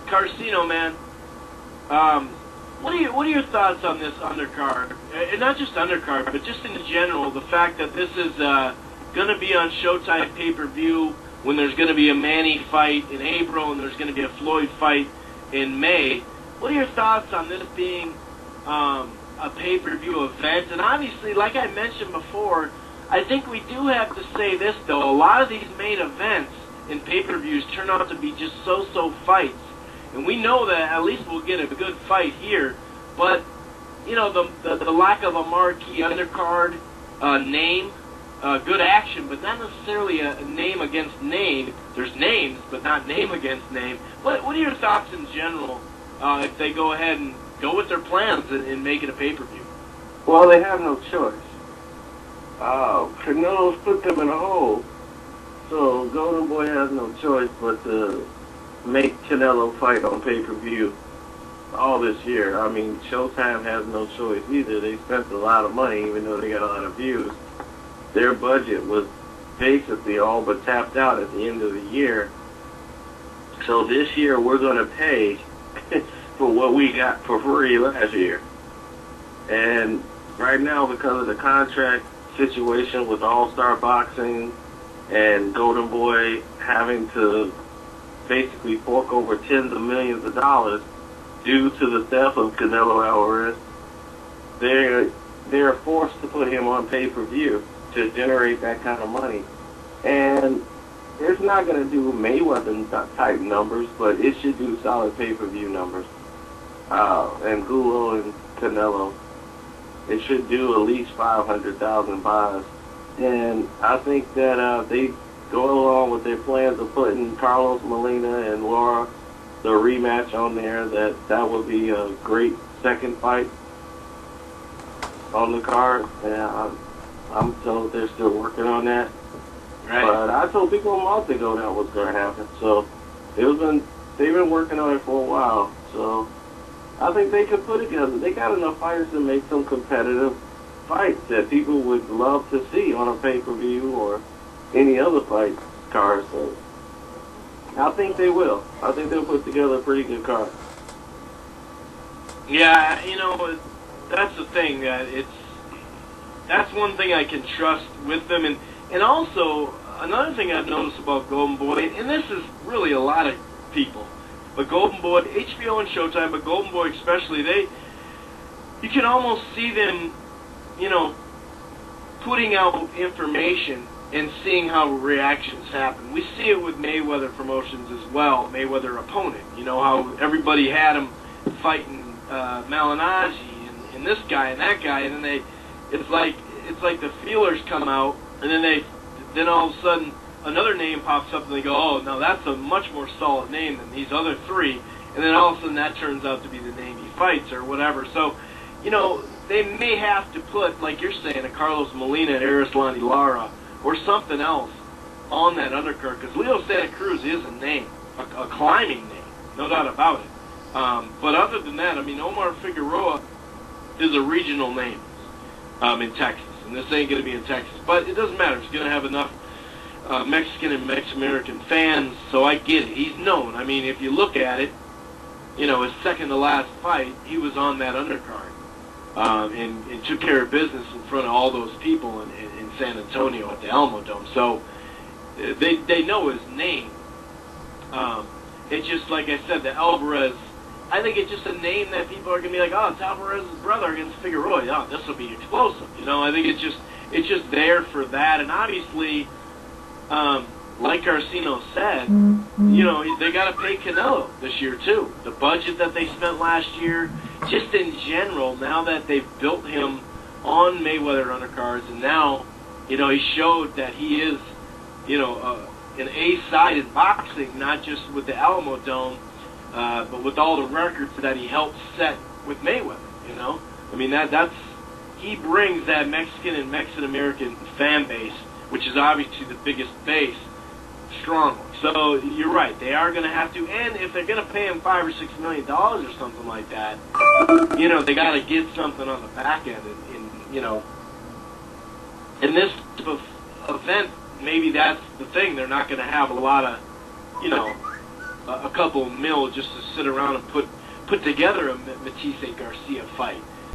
Carcino, man. What are your thoughts on this undercard? And not just undercard, but just in general, the fact that this is going to be on Showtime pay-per-view when there's going to be a Manny fight in April and there's going to be a Floyd fight in May. What are your thoughts on this being a pay-per-view event? And obviously, like I mentioned before, I think we do have to say this, though. A lot of these main events in pay-per-views turn out to be just so-so fights. And we know that at least we'll get a good fight here. But, you know, the lack of a marquee undercard name, good action, but not necessarily a name against name. There's names, but not name against name. What are your thoughts in general if they go ahead and go with their plans and make it a pay-per-view? Well, they have no choice. Canelo's put them in a hole, so Golden Boy has no choice but to make Canelo fight on pay-per-view all this year. I mean, Showtime has no choice either. They spent a lot of money, even though they got a lot of views. Their budget was basically all but tapped out at the end of the year. So this year we're going to pay for what we got for free last year. And right now, because of the contract situation with All-Star Boxing and Golden Boy having to basically fork over tens of millions of dollars due to the theft of Canelo Alvarez, they're forced to put him on pay-per-view to generate that kind of money. And it's not going to do Mayweather-type numbers, but it should do solid pay-per-view numbers. Angulo and Canelo, it should do at least 500,000 buys. And I think that they go along with their plans of putting Carlos Molina and Laura, the rematch on there, that would be a great second fight on the card. And I'm told they're still working on that. Right. But I told people a month ago that was going to happen. So they've been working on it for a while. So I think they could put it together. They got enough fighters to make some competitive fights that people would love to see on a pay-per-view or any other fight card. So I think they will. I think they'll put together a pretty good card. Yeah, you know, that's the thing. That's one thing I can trust with them. And also, another thing I've noticed about Golden Boy, and this is really a lot of people, but Golden Boy, HBO and Showtime, but Golden Boy especially, you can almost see them, you know, putting out information and seeing how reactions happen. We see it with Mayweather Promotions as well, Mayweather opponent. You know, how everybody had him fighting Malignaggi and this guy and that guy, and then it's like the feelers come out, and then all of a sudden another name pops up and they go, oh, no, that's a much more solid name than these other three, and then all of a sudden that turns out to be the name he fights or whatever. So, you know, they may have to put, like you're saying, a Carlos Molina and Arislandi Lara or something else on that undercard, because Leo Santa Cruz is a name, a climbing name, no doubt about it. But other than that, I mean, Omar Figueroa is a regional name in Texas, and this ain't going to be in Texas. But it doesn't matter. It's going to have enough Mexican and Mex-American fans, so I get it. He's known. I mean, if you look at it, you know, his second to last fight, he was on that undercard and took care of business in front of all those people in San Antonio at the Alamo Dome. So they know his name. It's just, like I said, the Alvarez, I think it's just a name that people are going to be like, oh, it's Alvarez's brother against Figueroa. Oh, this will be explosive. You know, I think it's just there for that. And obviously, like Carcino said, you know, they got to pay Canelo this year too. The budget that they spent last year, just in general, now that they've built him on Mayweather undercards, and now, you know, he showed that he is, you know, an A-side in boxing, not just with the Alamo Dome, but with all the records that he helped set with Mayweather. You know, I mean he brings that Mexican and Mexican American fan base, which is obviously the biggest base, strongly. So you're right, they are going to have to, and if they're going to pay him $5 or $6 million or something like that, you know, they got to get something on the back end, and you know, in this type of event, maybe that's the thing. They're not going to have a lot of, you know, a couple mil just to sit around and put together a Matisse Garcia fight.